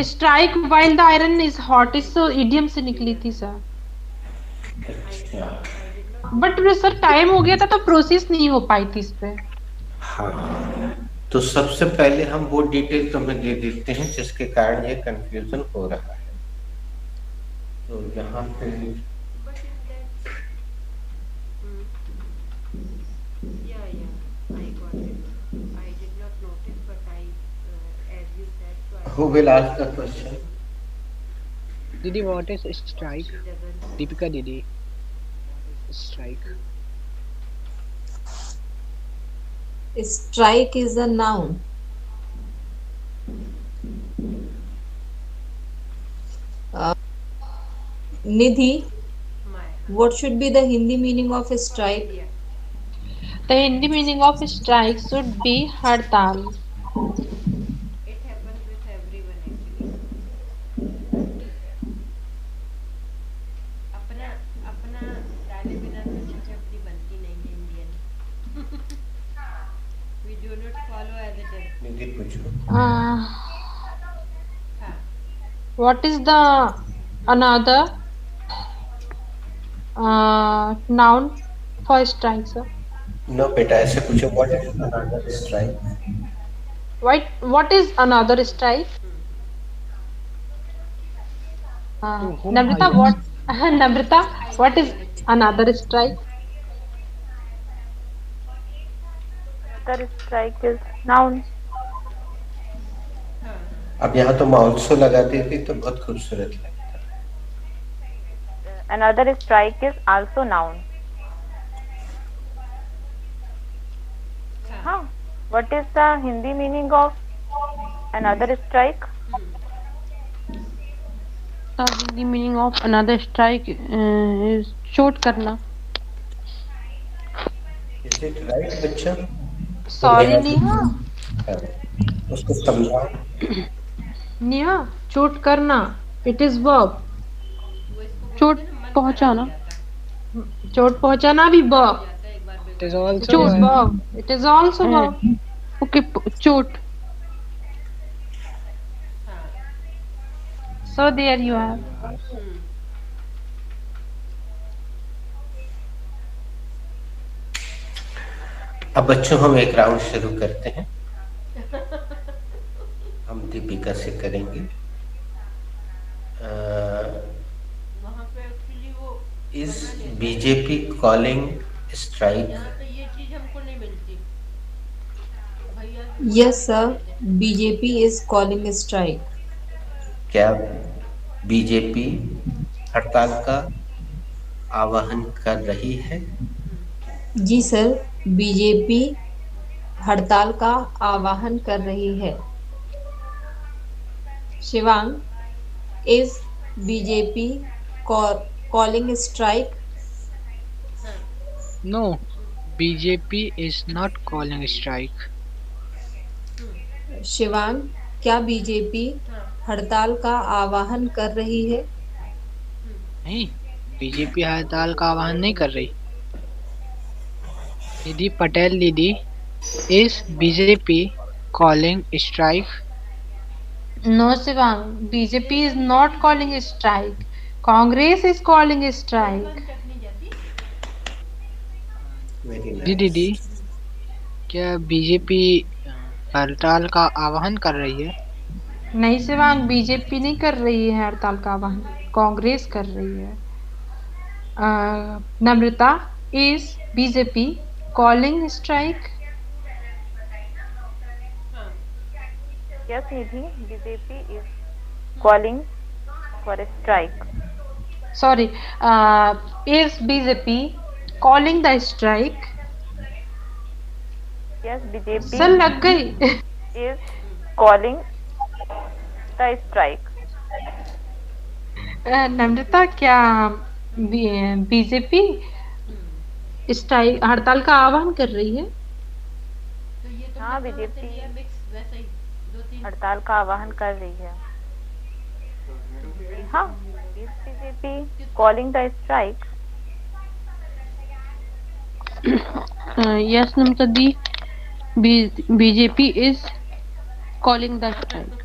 Strike while the iron is hot, इस idiom से निकली थी सर। अच्छा। बट सर टाइम हो गया था तो प्रोसेस नहीं हो पाई थी इस पे। हाँ, तो सबसे पहले हम वो डिटेल तुम्हें दे देते हैं जिसके कारण ये कंफ्यूजन हो रहा है। तो यहाँ पे who will ask the question? Didi, what is strike? Deepika Didi, what is strike? Strike is a noun. Uh, Nidhi, what should be the Hindi meaning of strike? The Hindi meaning of strike should be हड़ताल। निधि पूछो। What is the another noun for strike, sir? No बेटा, ऐसे पूछो, what is another strike? What is another strike? To whom are Namrita, you what? asking? Namrita, what is another strike? Another strike is noun. अब यहाँ तो also लगाती थी तो बहुत खूबसूरत लगता। Another strike is also noun. Huh? What is the Hindi meaning of another strike? The Hindi meaning of another strike is चोट करना। इज इट राइट बच्चा? Sorry, नेहा। उसको समझाओ। नेहा, चोट करना, it is verb। चोट पहुंचाना, चोट पहुंचाना भी verb। It is also चोट a verb, it is also verb। Okay, चोट। So there you are। अब बच्चों हम एक राउंड शुरू करते हैं। हम दीपिका से करेंगे। Is BJP calling strike? Yes, sir. BJP is calling strike. क्या बीजेपी हड़ताल का आह्वान कर रही है? जी सर, बीजेपी हड़ताल का आह्वान कर रही है। Shivang, is BJP calling strike? no. BJP is not calling strike. Shivang, क्या बीजेपी हड़ताल का आह्वान कर रही है? नहीं, बीजेपी हड़ताल का आह्वान नहीं कर रही। निधि पटेल दीदी, is BJP calling strike? No, Shivang, BJP is not calling a strike, Congress is calling a strike। Very जी नाइस। दीदी, क्या बीजेपी हड़ताल का आह्वान कर रही है? नहीं शिवांग, बीजेपी नहीं कर रही है हड़ताल का आह्वान, कांग्रेस कर रही है। Namrata, is BJP calling strike? Yes, Nidhi, BJP is calling for a strike. Sorry, is BJP calling the strike? Yes, BJP sir लग गई। is calling the strike. नम्रता, क्या बीजेपी स्ट्राइक हड़ताल का आह्वान कर रही है? हाँ, बीजेपी हड़ताल का आह्वान कर रही है। हाँ, is BJP calling the strike? Yes, Namrata di, BJP is calling the strike।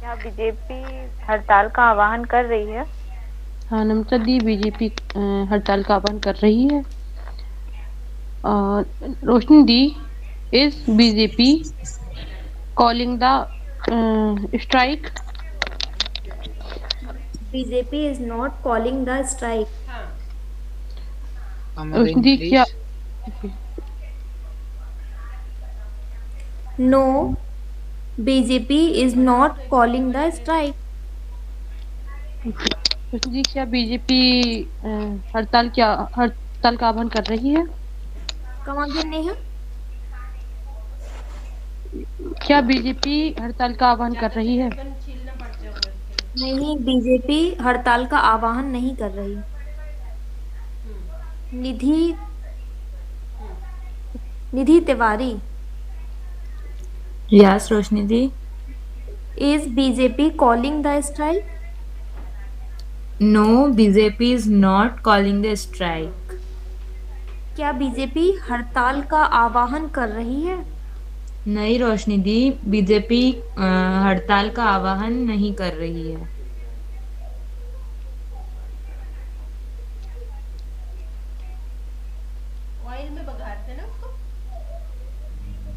क्या बीजेपी हड़ताल का आह्वान कर रही है? हाँ नम्रता दी, बीजेपी हड़ताल का आह्वान कर रही है। रोशनी दी, is BJP calling the strike? BJP is not calling the strike. Roshni अमरिंद दी क्या? Please. No, BJP is not calling the strike. Roshni दी, क्या बीजेपी हड़ताल का आह्वान कर रही है? Come again, Neha. क्या बीजेपी हड़ताल का आह्वान कर रही है? नहीं, बीजेपी हड़ताल का आह्वान नहीं कर रही। निधि Tiwari, Yes, Roshni ji. is BJP calling the strike? No, BJP is not calling the strike. क्या बीजेपी हड़ताल का आह्वान कर रही है? नहीं रोशनी दी, बीजेपी हड़ताल का आह्वान नहीं कर रही है।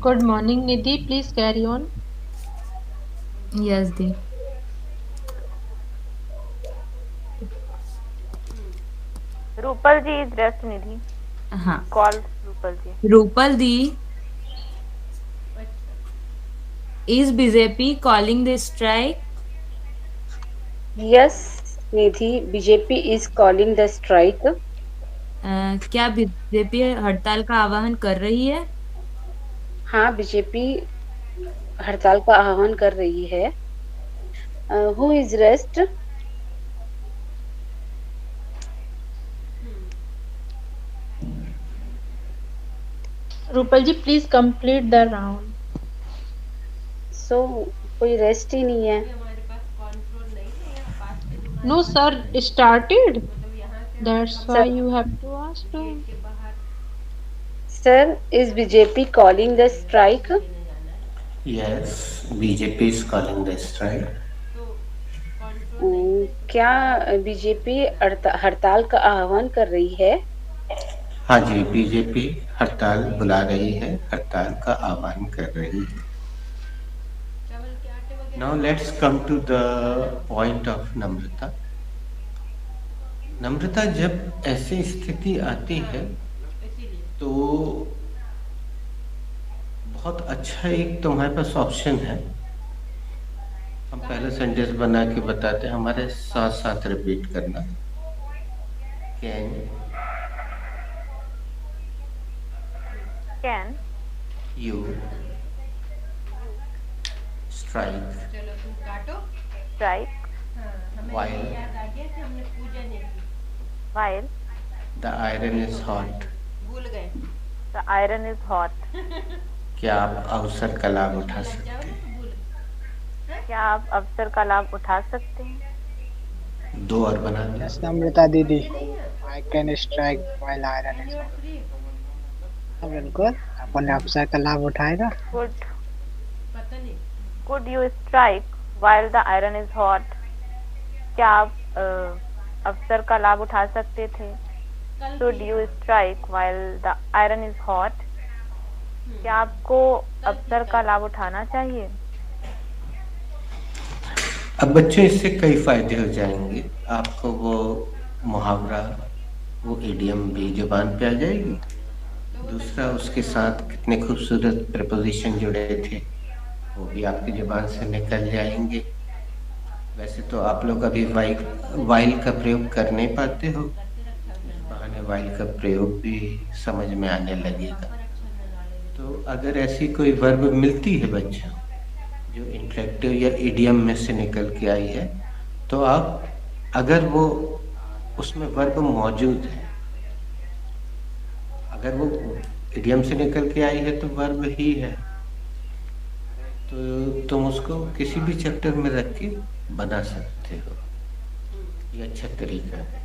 Good morning Nidhi, please carry on. Yes दी। Rupal ji is rest Nidhi. हाँ, कॉल रूपल जी। रूपल दी, is BJP calling the strike? Yes, Nidhi, BJP is calling the strike. क्या बीजेपी हड़ताल का आह्वान कर रही है? हाँ, बीजेपी हड़ताल का आह्वान कर रही है। Who is rest? Rupal ji please complete the round. So कोई रेस्ट ही नहीं है। No sir, started, that's why you have to ask to. Sir, is BJP calling the strike? Yes, BJP is calling the strike. क्या BJP हड़ताल का आह्वान कर रही है? हाँ जी, बीजेपी हड़ताल बुला रही है, हड़ताल का आह्वान कर रही है। Now let's come to the point of नम्रता। नम्रता, जब ऐसी स्थिति आती है तो बहुत अच्छा एक तुम्हारे पास ऑप्शन है। हम पहले सेंटेंस बना के बताते हैं, हमारे साथ साथ रिपीट करना। Can you strike strike while while the iron is hot? the iron is hot. क्या आप अवसर का लाभ उठा सकते हैं? क्या आप अवसर का लाभ उठा सकते हैं? दो और बना दें। यस नम्रता दीदी, I can strike while iron is hot. बिल्कुल, अपन अवसर का लाभ उठाएगा। Could you strike while the iron is hot? क्या आप अवसर का लाभ उठा सकते थे? Should you strike while the iron is hot? क्या आपको अवसर का लाभ उठाना चाहिए? अब बच्चों, इससे कई फायदे हो जाएंगे। आपको वो मुहावरा, वो इडियम भी जुबान पे आ जाएगी। दूसरा, उसके साथ कितने खूबसूरत प्रपोजिशन जुड़े थे वो भी आपकी जुबान से निकल जाएंगे। वैसे तो आप लोग अभी वाइल का प्रयोग कर नहीं पाते हो, इस बहाने वाइल का प्रयोग भी समझ में आने लगेगा। तो अगर ऐसी कोई वर्ब मिलती है बच्चों जो इंटरेक्टिव या इडियम में से निकल के आई है, तो आप, अगर वो उसमें वर्ब मौजूद है, अगर वो इडियम से निकल के आई है तो वर्ब ही है, तो तुम उसको किसी भी चैप्टर में रख के बना सकते हो। ये अच्छा तरीका है।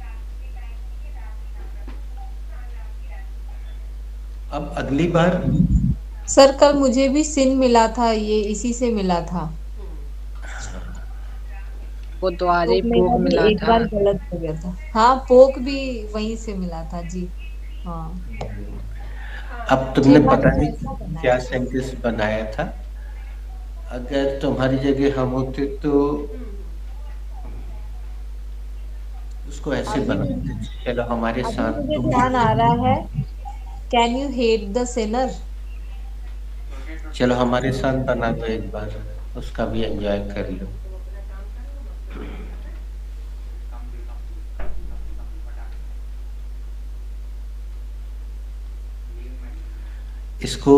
अब अगली बार सर कल मुझे भी सिन मिला था, ये इसी से मिला था। वो तो आज ही तो मेरा पोक भी मिला एक था। बार गलत हो गया था। हाँ, पोक भी वहीं से मिला था जी। हाँ, अब तुमने चेला पता कुछ नहीं ऐसा बनाया क्या था। सेंटेंस बनाया था। अगर तुम्हारी जगह हम होते तो उसको ऐसे अभी बनाते, चलो हमारे अभी साथ मुझे तुम। ध्यान आ रहा है, can you hate the Sinner. चलो हमारे साथ बना दो एक बार, उसका भी एंजॉय कर लो। इसको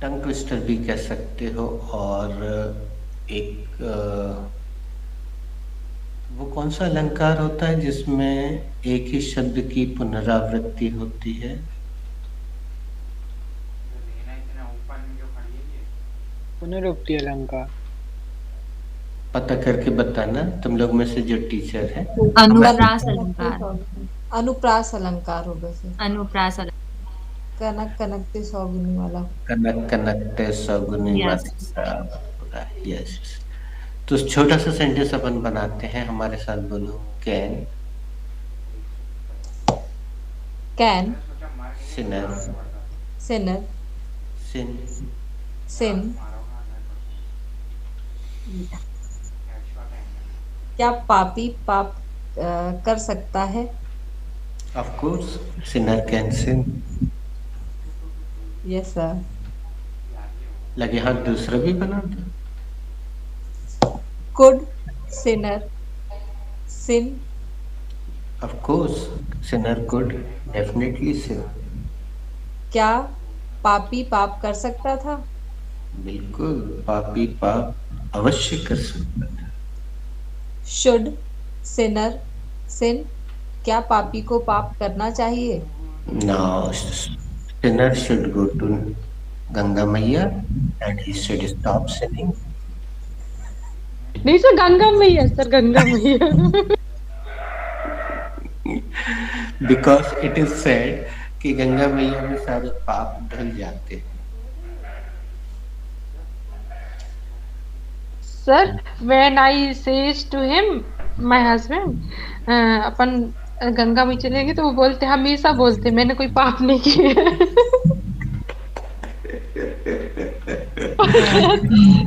टंग ट्विस्टर भी कह सकते हो, और एक वो कौन सा अलंकार होता है जिसमें एक ही शब्द की पुनरावृत्ति होती है? पुनरुक्ति अलंकार। पता करके बताना तुम लोग में से जो टीचर है। अनुप्रास अलंकार। अनुप्रास अलंकार होगा फिर। अनुप्रास अलंकार। कनक कनकते सौगुनी वाला। कनक कनकते सगुनी यस। वाला। यस। तो छोटा सा सेंटेंस अपन बनाते हैं, हमारे साथ बोलो। Can can sinner sinner sin sin, क्या पापी पाप कर सकता है? Of course sinner can sin. Yes sir. लगे हाथ दूसरा भी बना दो। Could sinner sin? Of course sinner could definitely sin. क्या पापी पाप कर सकता था? बिल्कुल पापी पाप अवश्य कर सकता था। शुड सिनर सिन? क्या पापी को पाप करना चाहिए? Now, sinner should go to Ganga Maiya and he should stop sinning. नहीं सर, गंगा मैया सर, गंगा मैया। Because it is said कि गंगा मैया में सारे पाप धुल जाते हैं। Sir, when I says to him, my husband, अपन गंगा में चलेंगे, तो वो बोलते, हमेशा बोलते, मैंने कोई पाप नहीं किया।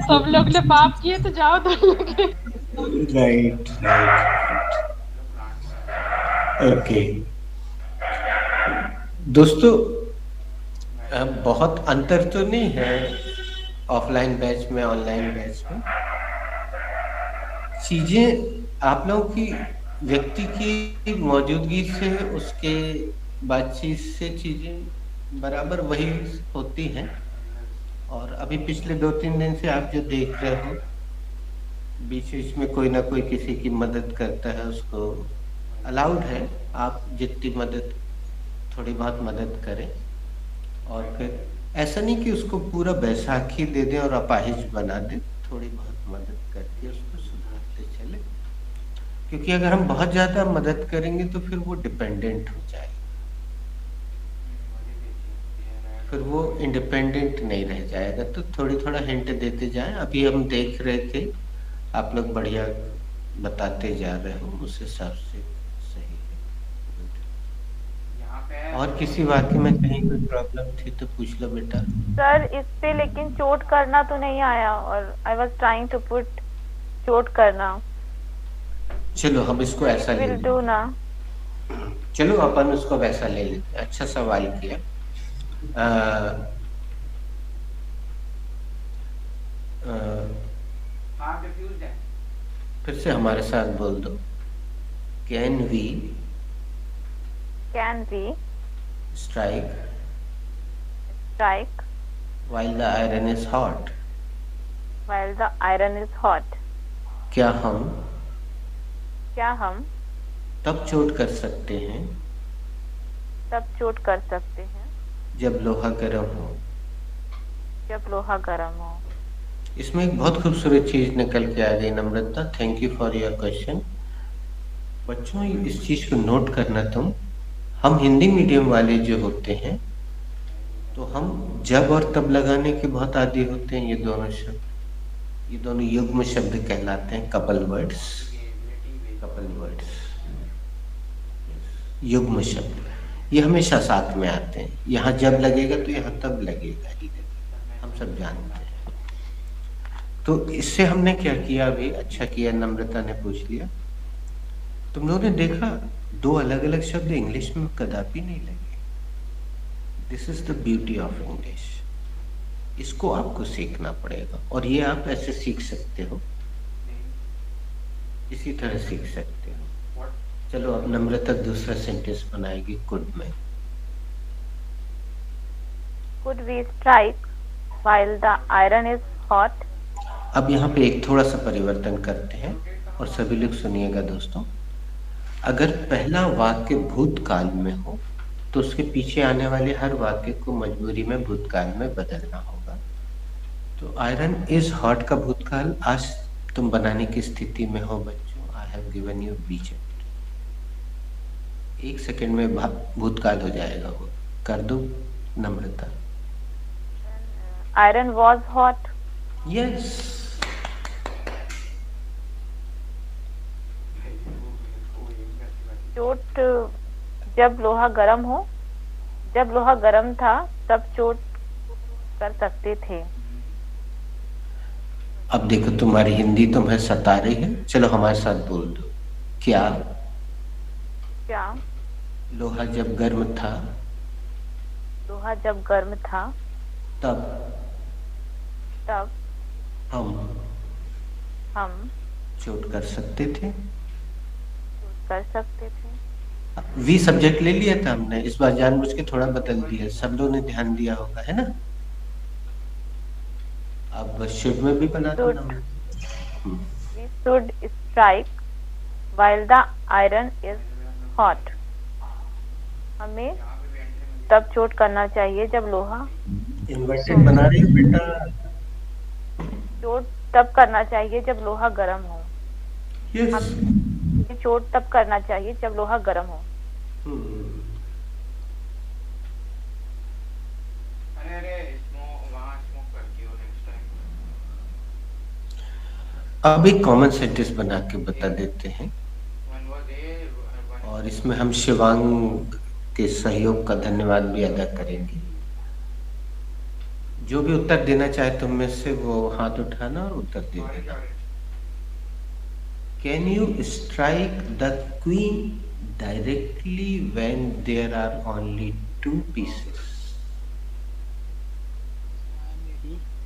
सब लोग ने पाप किए तो जाओ तुम लोग। Right right. ओके दोस्तों, बहुत अंतर तो नहीं है ऑफलाइन बैच में ऑनलाइन बैच में। चीजें आप लोगों की व्यक्ति की मौजूदगी से, उसके बातचीत से चीजें बराबर वही होती हैं। और अभी पिछले 2-3 दिन से आप जो देख रहे हो, बीच बीच में कोई ना कोई किसी की मदद करता है, उसको अलाउड है आप जितनी मदद, थोड़ी बहुत मदद करें। और फिर ऐसा नहीं कि उसको पूरा बैसाखी दे दें और अपाहिज बना दें, थोड़ी बहुत मदद करके उसको सुधारते चले। क्योंकि अगर हम बहुत ज्यादा मदद करेंगे तो फिर वो डिपेंडेंट हो जाएगा, फिर वो इंडिपेंडेंट नहीं रह जाएगा। तो थोड़ा हिंट देते जाएं। अभी हम देख रहे थे, आप लोग बढ़िया बताते जा रहे हो, उस हिसाब से सही है। और किसी वाक्य में कहीं कोई प्रॉब्लम थी तो पूछ लो बेटा। सर, इस पे लेकिन चोट करना तो नहीं आया, और I was trying to put चोट करना। चलो हम इसको ऐसा ले विल डू लेते, ना। चलो अपन उसको वैसा ले लेते। अच्छा सवाल किया। फिर से हमारे साथ बोल दो। Can we strike while the iron is hot? क्या हम तब चोट कर सकते हैं जब लोहा गर्म हो। इसमें एक बहुत खूबसूरत चीज निकल के आ गई Namrata, thank you for your question. बच्चों इस चीज को नोट करना तुम, हम हिंदी मीडियम वाले जो होते हैं तो हम जब और तब लगाने के बहुत आदी होते हैं, ये दोनों शब्द। ये दोनों युग्म शब्द कहलाते हैं, कपल वर्ड्स। कपल वर्ड्स युग्म शब्द, ये हमेशा साथ में आते हैं। यहाँ जब लगेगा तो यहाँ तब लगेगा ही, हम सब जानते हैं। तो इससे हमने क्या किया अभी, अच्छा किया नम्रता ने पूछ लिया। तुम लोगों ने देखा दो अलग अलग शब्द इंग्लिश में कदापि नहीं लगे। This is the beauty of English. इसको आपको सीखना पड़ेगा, और ये आप ऐसे सीख सकते हो, इसी तरह सीख सकते हो। चलो अब नम्रता दूसरा सेंटेंस बनाएगी कुड में। Could we strike while the iron is hot? अब यहाँ पे एक थोड़ा सा परिवर्तन करते हैं, और सभी लोग सुनिएगा दोस्तों। अगर पहला वाक्य भूतकाल में हो तो उसके पीछे आने वाले हर वाक्य को मजबूरी में भूतकाल में बदलना होगा। तो आयरन इज हॉट का भूतकाल आज तुम बनाने की स्थिति में हो बच्चों। I have given you budget. 1 सेकंड में भूतकाल हो जाएगा वो। कर दो Namrata. Iron was hot. Yes. चोट जब लोहा गर्म हो, जब लोहा गर्म था तब चोट कर सकते थे। अब देखो तुम्हारी हिंदी तुम्हें सता रही है, चलो हमारे साथ बोल दो। क्या क्या लोहा जब गर्म था, लोहा जब गर्म था तब तब हम चोट कर सकते थे। चोट कर सकते थे। वी सब्जेक्ट ले लिया था हमने, इस बार जानबूझ के थोड़ा बदल दिया। सब लोगों ने ध्यान दिया होगा, है ना। अब शुड में भी बना दो ना। We should strike while the iron is hot. हमें तब चोट करना चाहिए जब लोहा, इन्वर्टेड बना रही हो बेटा। चोट तब करना चाहिए जब लोहा गर्म हो। यस। हमें चोट तब करना चाहिए जब लोहा गर्म हो। अब एक कॉमन सेंटेंस बना के बता देते हैं, और इसमें हम शिवांग के सहयोग का धन्यवाद भी अदा करेंगे। जो भी उत्तर देना चाहे तुम में से वो हाथ उठाना और उत्तर दे देना। Can you strike the queen directly when there are only 2 pieces?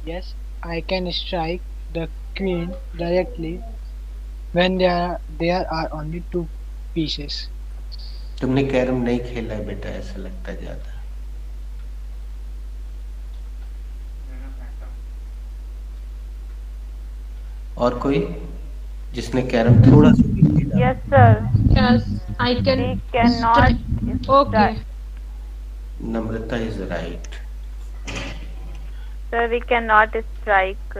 Yes, I can strike the queen directly when there are only 2 pieces. तुमने कैरम नहीं खेला है बेटा, ऐसा लगता ज्यादा। और कोई जिसने कैरम थोड़ा सा भी खेला? Yes sir. Yes, I can. We cannot. Okay. Namrata is right. Sir, we cannot strike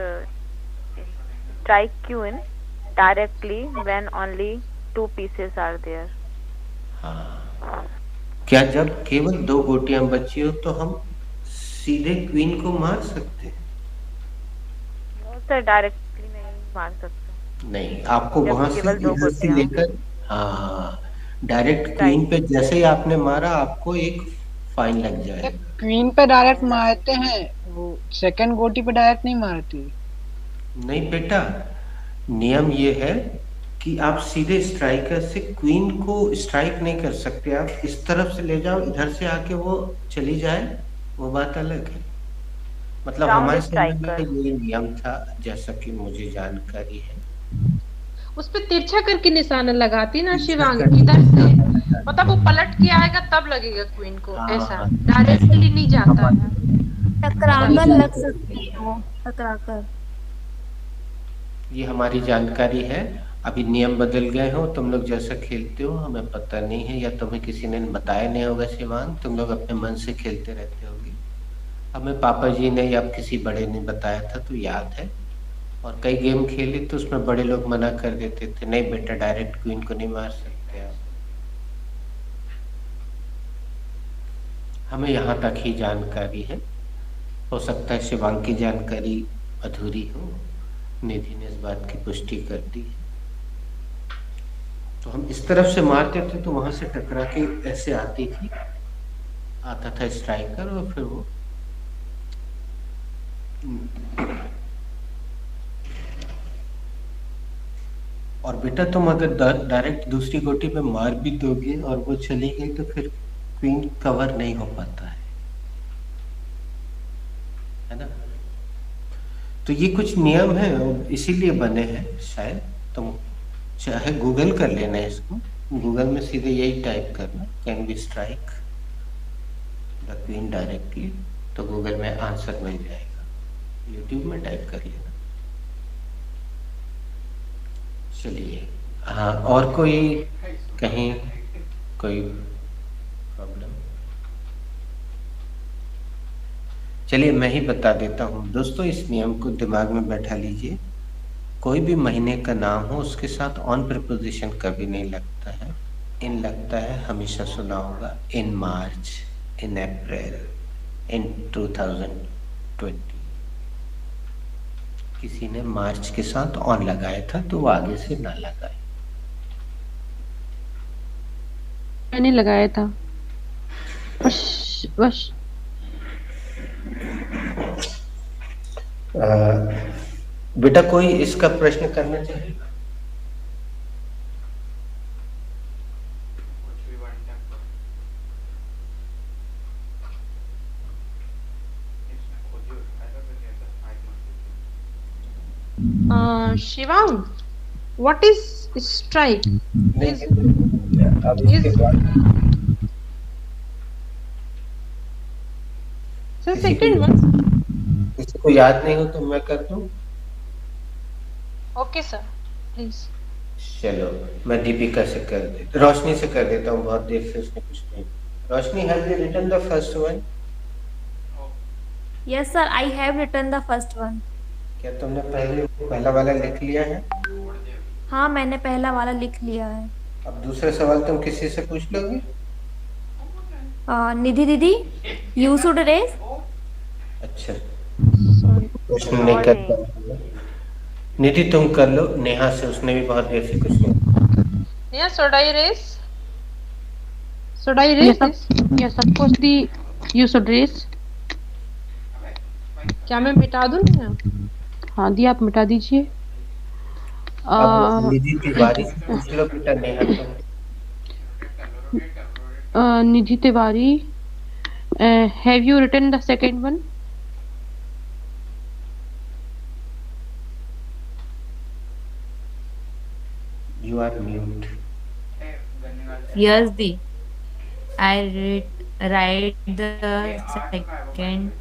queen directly when only 2 pieces are there. हाँ, क्या जब केवल 2 गोटियां बची हो तो हम सीधे क्वीन को मार सकते हैं? No sir, directly नहीं मार सकते। नहीं, आपको जब वहां से केवल 2 इधर से गोटियां। लेकर, हाँ, डायरेक्ट क्वीन पे जैसे ही आपने मारा आपको एक फाइन लग जाएगा। क्वीन पे डायरेक्ट मारते हैं, वो सेकंड गोटी पे डायरेक्ट नहीं मारती। नहीं बेटा, नियम ये है कि आप सीधे स्ट्राइकर से क्वीन को स्ट्राइक नहीं कर सकते। आप इस तरफ से ले जाओ, इधर से आके वो चली जाए, वो बात अलग है। मतलब Round हमारे समय striker। में ये नियम था, जैसा कि मुझे जानकारी है। उस पे तिरछा करके निशाना लगाती ना तिरछा शिवांग, करके इधर से निशाना मतलब वो पलट के आएगा तब लगेगा क्वीन को। हाँ, ऐसा हाँ। डायरेक्टली नहीं जाता है। टकराकर लग सकती है वो, टकराकर। ये हमारी जानकारी है। अभी नियम बदल गए हो, तुम लोग जैसा खेलते हो हमें पता नहीं है, या तुम्हें किसी ने बताया नहीं होगा शिवांग, तुम लोग अपने मन से खेलते रहते होगे। हमें पापा जी ने या किसी बड़े ने बताया था तो याद है, और कई गेम खेले तो उसमें बड़े लोग मना कर देते थे, नहीं बेटा डायरेक्ट क्वीन को नहीं मार सकते आप। हमें यहाँ तक ही जानकारी है, हो सकता है शिवांग की जानकारी अधूरी हो। निधि ने इस बात की पुष्टि कर दी। तो हम इस तरफ से मारते थे तो वहां से टकरा के ऐसे आती थी, आता था स्ट्राइकर और फिर वो और बेटा तुम अगर डायरेक्ट दूसरी गोटी पे मार भी दोगे और वो चली गई तो फिर क्वीन कवर नहीं हो पाता है ना। तो ये कुछ नियम है और इसीलिए बने हैं शायद। तुम चाहे गूगल कर लेना इसको, गूगल में सीधे यही टाइप करना, can be strike the queen directly, तो गूगल में आंसर मिल जाएगा। यूट्यूब में टाइप कर लेना। चलिए, हाँ, और कोई कहीं कोई प्रॉब्लम? चलिए मैं ही बता देता हूँ दोस्तों, इस नियम को दिमाग में बैठा लीजिए। कोई भी महीने का नाम हो उसके साथ ऑन प्रीपोजिशन कभी नहीं लगता है। इन लगता है, हमेशा सुना होगा, इन मार्च, इन अप्रैल, इन 2020। किसी ने मार्च के साथ ऑन लगाया था तो वो आगे से ना लगाए। मैंने लगाया था बस। बेटा कोई इसका प्रश्न करना चाहिए? Shivang, what is strike? अब इसके बाद So second one. किसी को याद नहीं हो तो मैं कर दूं? Okay sir, please. चलो मैं दीपिका से कर देता, रोशनी से कर देता हूँ, बहुत देर से उसने कुछ नहीं। रोशनी, have you written the first one? Yes sir, I have written the first one. क्या तुमने पहला वाला लिख लिया है? हाँ, मैंने पहला वाला लिख लिया है। अब दूसरा सवाल तुम किसी से पूछ लोगे? निधि दीदी, you should raise. अच्छा, प्रश्न नहीं करता। निधि तुम कर लो, नेहा से, उसने भी बहुत देर से कुछ नहीं। Yeah, should I raise? Should I raise this? Yes, of course you should raise. क्या मैं मिटा दूं ना? हाँ दी, आप मिटा दीजिए। निधि तिवारी से पूछ लो बेटा, नेहा तुम। निधि Tiwari, have you written the second one? You are mute. Yes, Di. I write the second.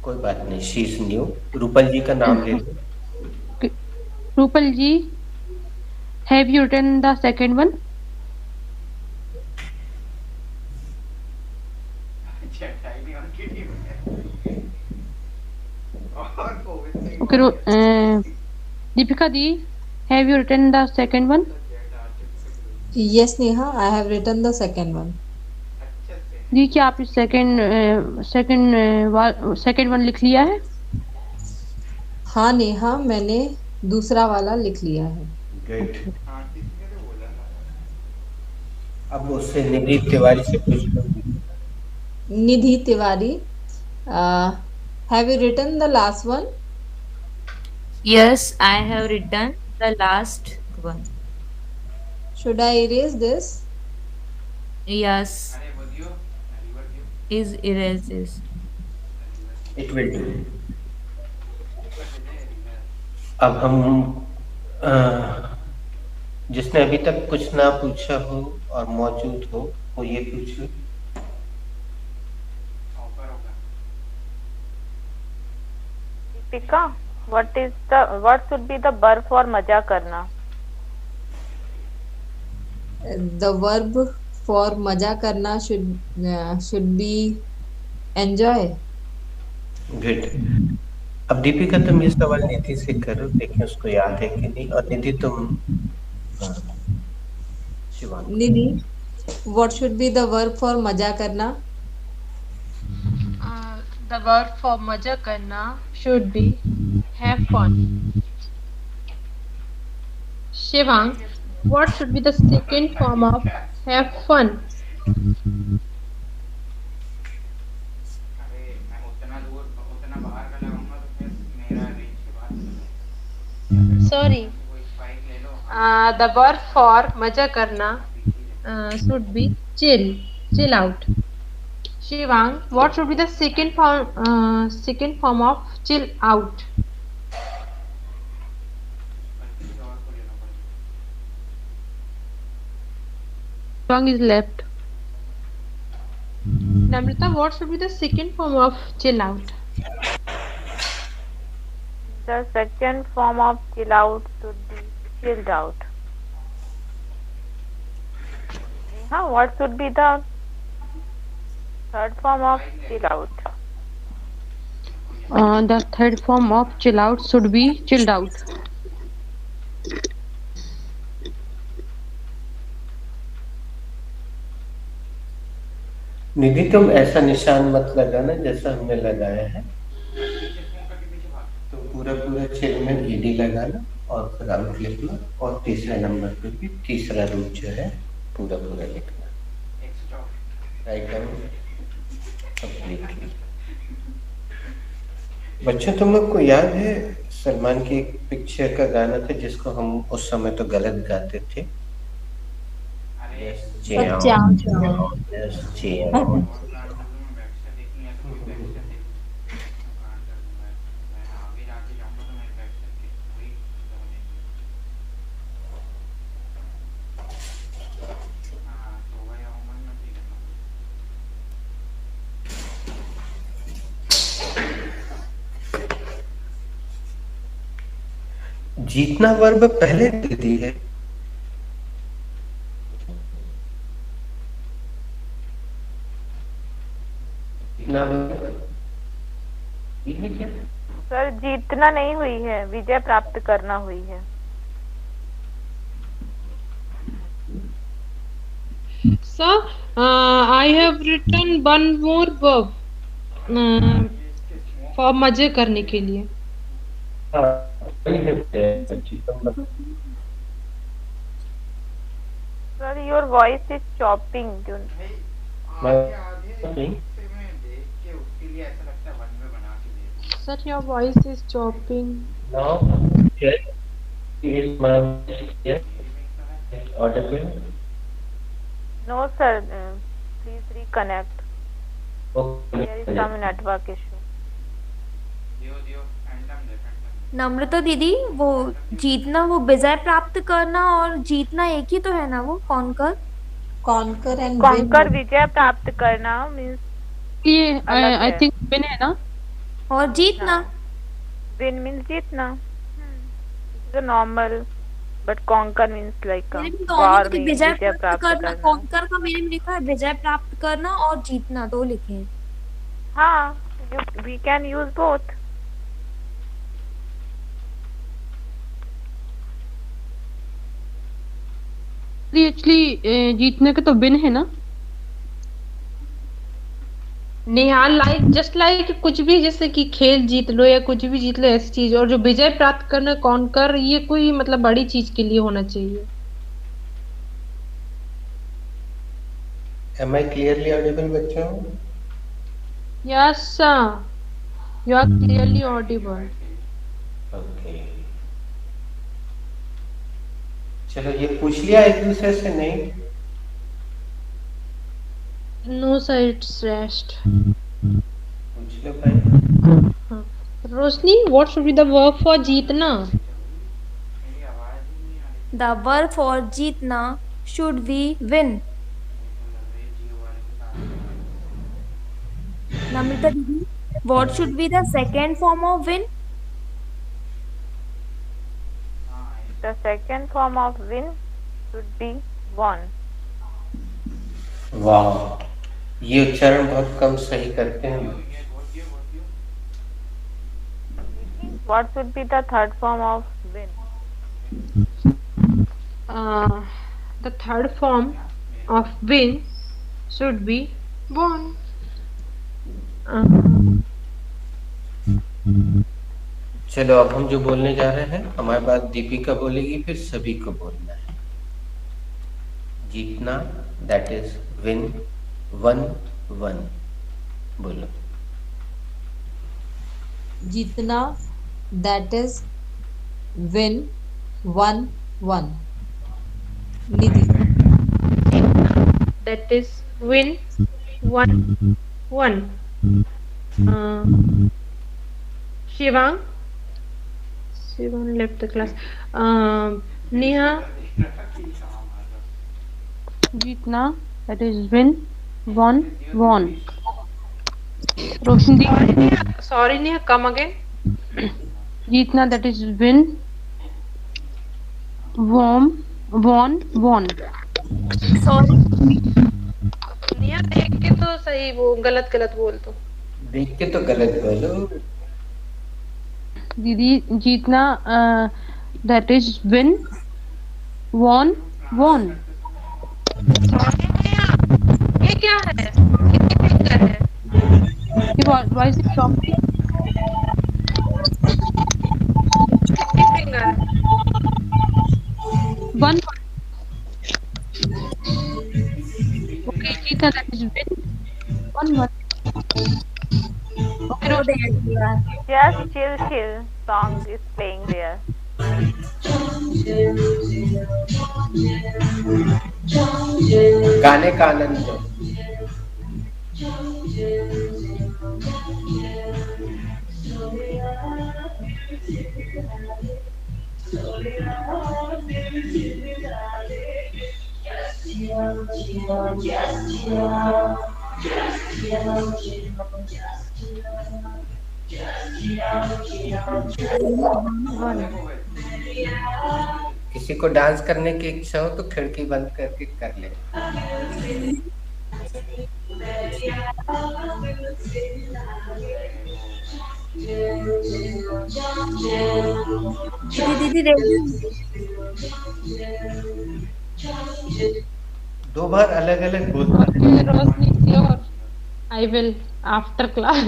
कोई बात नहीं, शी इज न्यू। रूपल जी का नाम ले लो। रूपल जी, have you written the second one? Okay, Deepika di, have you written the second one? Yes, Neha, I have written the second one. जी, क्या आप इस second one लिख लिया है? हाँ नेहा, मैंने दूसरा वाला लिख लिया है। गुड। अब उससे निधि तिवारी से पूछ लो। निधि Tiwari, have you written the last one? Yes, I have written the last one. Should I erase this? Yes. Is erases. It will do. अब हम जिसने अभी तक कुछ ना पूछा हो और मौजूद हो वो ये पूछ लो। Deepika, what should be the verb for मजा करना? The verb for मजा करना should be enjoy. गुड। अब दीपिका तुम ये सवाल निधि से करो, देखिए उसको याद है कि नहीं। और निधि तुम शिवांग। निधि, what should be the verb for मजा करना? The verb for मजा करना should be have fun. Shivang, what should be the second form of have fun? Sorry. The verb for मजा करना should be chill out. Shivang, what should be the second form of chill out? Shivang is left. Namrata, what should be the second form of chill out? The second form of chill out should be chilled out. What should be the third form of chill out? The third form of chill out should be chilled out. निधि तुम ऐसा निशान मत लगाना जैसा हमने लगाया है, तो पूरा चिल में ईडी लगाना और फिर आउट लिखना, और तीसरे नंबर पे भी तीसरा रूप जो है पूरा लिखना। Write down completely. बच्चों तुम लोग को याद है सलमान की एक पिक्चर का गाना था जिसको हम उस समय तो गलत गाते थे? जीतना वर्ब पहले दे दी है। सर जीतना नहीं हुई है, विजय प्राप्त करना हुई है। Sir, I have written one more verb for मजे करने के लिए। Sir, your voice is chopping. Sir, your voice is chopping. Now, is my audible? No, sir. Please reconnect. There is some network issue. नम्रता दीदी, वो जीतना वो विजय प्राप्त करना और जीतना एक ही तो है ना? वो कॉन्कर विजय प्राप्त करना मीन्स ये आई थिंक विन है ना, और जीतना विन मीन्स जीतना। It's normal, but conquer means like war में विजय प्राप्त करना। कॉन्कर का मेरे में लिखा है विजय प्राप्त करना और जीतना, दो लिखे हैं। हाँ, we can use both. Actually जीतने का तो विन है ना निहाल, जस्ट लाइक कुछ भी, जैसे कि खेल जीत लो या कुछ भी जीत लो ऐसी चीज, और जो विजय प्राप्त करना कॉन्कर, ये कोई मतलब बड़ी चीज के लिए होना चाहिए। Am I clearly audible बच्चों? Yes sir, you are clearly audible. Okay. चलो ये पूछ लिया एक दूसरे से? नहीं? No sir, it's rest. पूछ लो भाई। रोशनी, what should be the verb for जीतना? The verb for जीतना should be win. नम्रता दीदी, what should be the second form of win? The second form of win should be won. वाह, ये उच्चारण बहुत कम सही करते हैं। What should be the third form of win? The third form of win should be won. चलो अब हम जो बोलने जा रहे हैं, हमारे पास दीपिका बोलेगी, फिर सभी को बोलना है। जीतना दैट इज विन 1-1। बोलो। जीतना that is win 1-1. Nidhi That is win 1-1. Shivang left the class. Neha, जीतना that is win 1-1. Roshni, sorry Neha, come again. जीतना that is win 1-1. Sorry Neha देख के तो सही, वो गलत बोल तो। देख के तो गलत बोलो दीदी, जीतना that is win 1-1. ये क्या है? कितने फिंगर है? Why is it chopping? कितने फिंगर है? 1. Okay, जीतना that is win 1-1. Okay, Roshni. Just chill. Song is playing there. गाने का आनंद लो। किसी को डांस करने की इच्छा हो तो खिड़की बंद करके कर ले। दीदी रेडी? 2 बार अलग अलग बोलता है। रोशनी, sure. I will after class.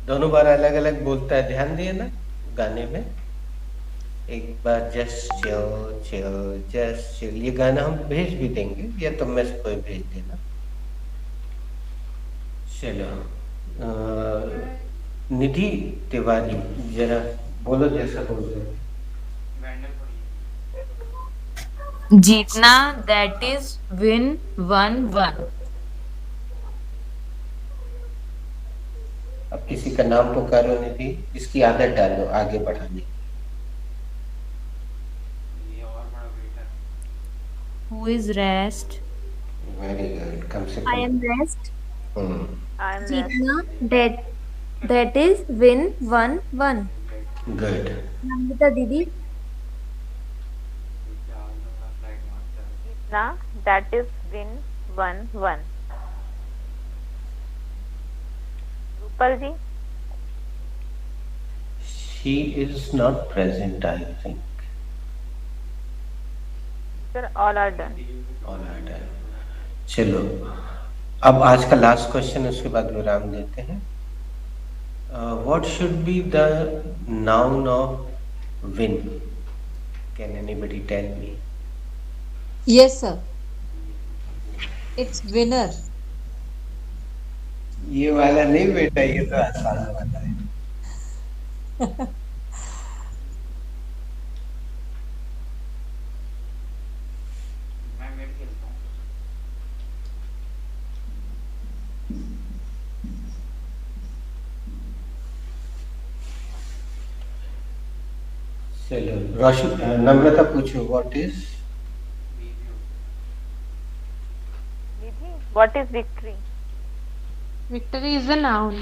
दोनों बार अलग अलग बोलता है, ध्यान दिए ना गाने में। एक बार जस्ट चिल, ये गाना हम भेज भी देंगे, या तुम में से कोई भेज देना। चलो निधि तिवारी, जरा बोलो जैसा बोल रहे हो। जीतना that is win 1-1. अब किसी का नाम पुकारो निधि, इसकी आदत डालो आगे बढ़ाने की। Who is rest? Very good, come से I am rest. Come. I am जीतना that is win 1-1. Good. Namrata दीदी? जीतना that is win 1-1. Rupal ji? She is not present, I think. Sir, all are done. All right. चलो अब आज का last question, उसके बाद विराम देते हैं। What should be the noun of win? Can anybody tell me? Yes sir, it's winner. ये वाला नहीं बेटा, ये तो आसान वाला है। चलो रोशन, नम्रता पूछो, what is? What is victory? Victory is a noun.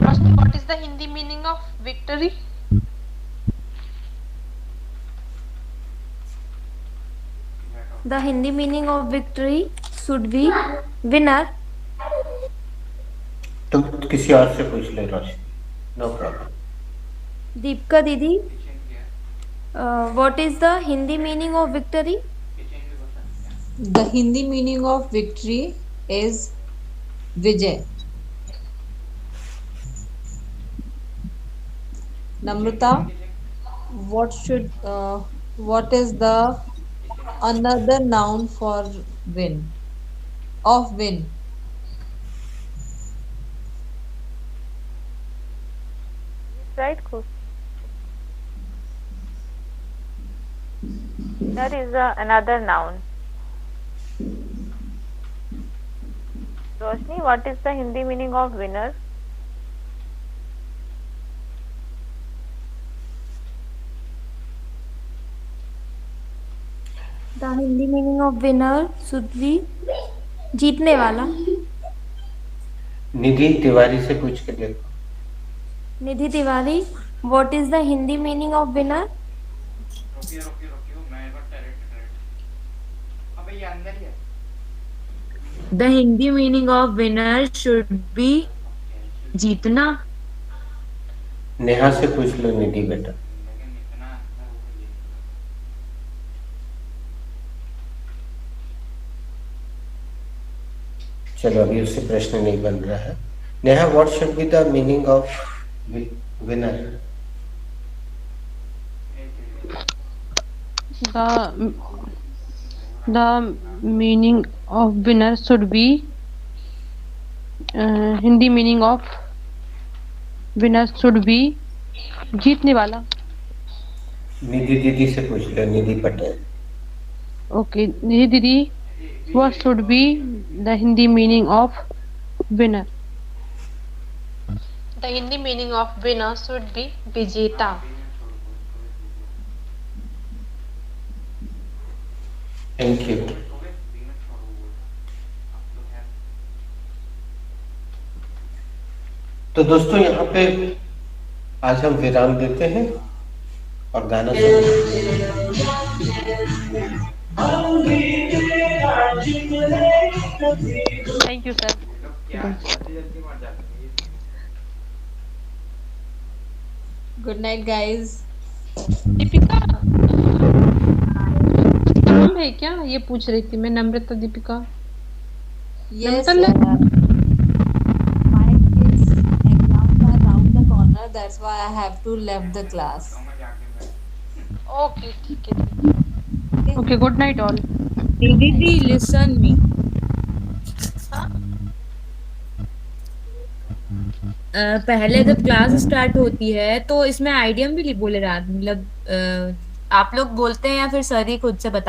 Roshni, what is the Hindi meaning of victory? The Hindi meaning of victory should be winner. तुम किसी और से पूछ ले रोशन, नो प्रॉब्लम। दीपिका दीदी, what is the Hindi meaning of victory? The Hindi meaning of victory is Vijay. Namrata, what is the another noun for win? Of win. Right, Khush? That is another noun. Roshni, what is the Hindi meaning of winner? The Hindi meaning of winner should be जीतने वाला. निधि तिवारी से पूछ के देखो. निधि Tiwari, what is the Hindi meaning of winner? The Hindi meaning of winner should be जीतना. नेहा से पूछ लो निधि बेटा. चलो अभी उससे प्रश्न नहीं बन रहा है. Neha, what should be the meaning of winner? The meaning of winner should be Hindi meaning of winner should be जीतने वाला. निधि दीदी से पूछ लो, निधि पटेल. Okay, निधि दीदी, what should be the Hindi meaning of winner? The Hindi meaning of winner should be विजेता. Thank you. तो दोस्तों यहाँ पे आज हम विराम देते हैं और गाना सुनते हैं. Thank you, sir. Good night, guys. Deepika नाम है क्या? ये पूछ रही थी मैं. Namrata Deepika. Yes, Namrata my kids' exams are round the corner. That's why I have to left the class. Okay, ठीक है. Okay, good night all. दीदी listen me. पहले जब क्लास स्टार्ट होती है तो इसमें आइडियम भी बोले रात, मतलब आप लोग बोलते हैं या फिर सर ही खुद से बता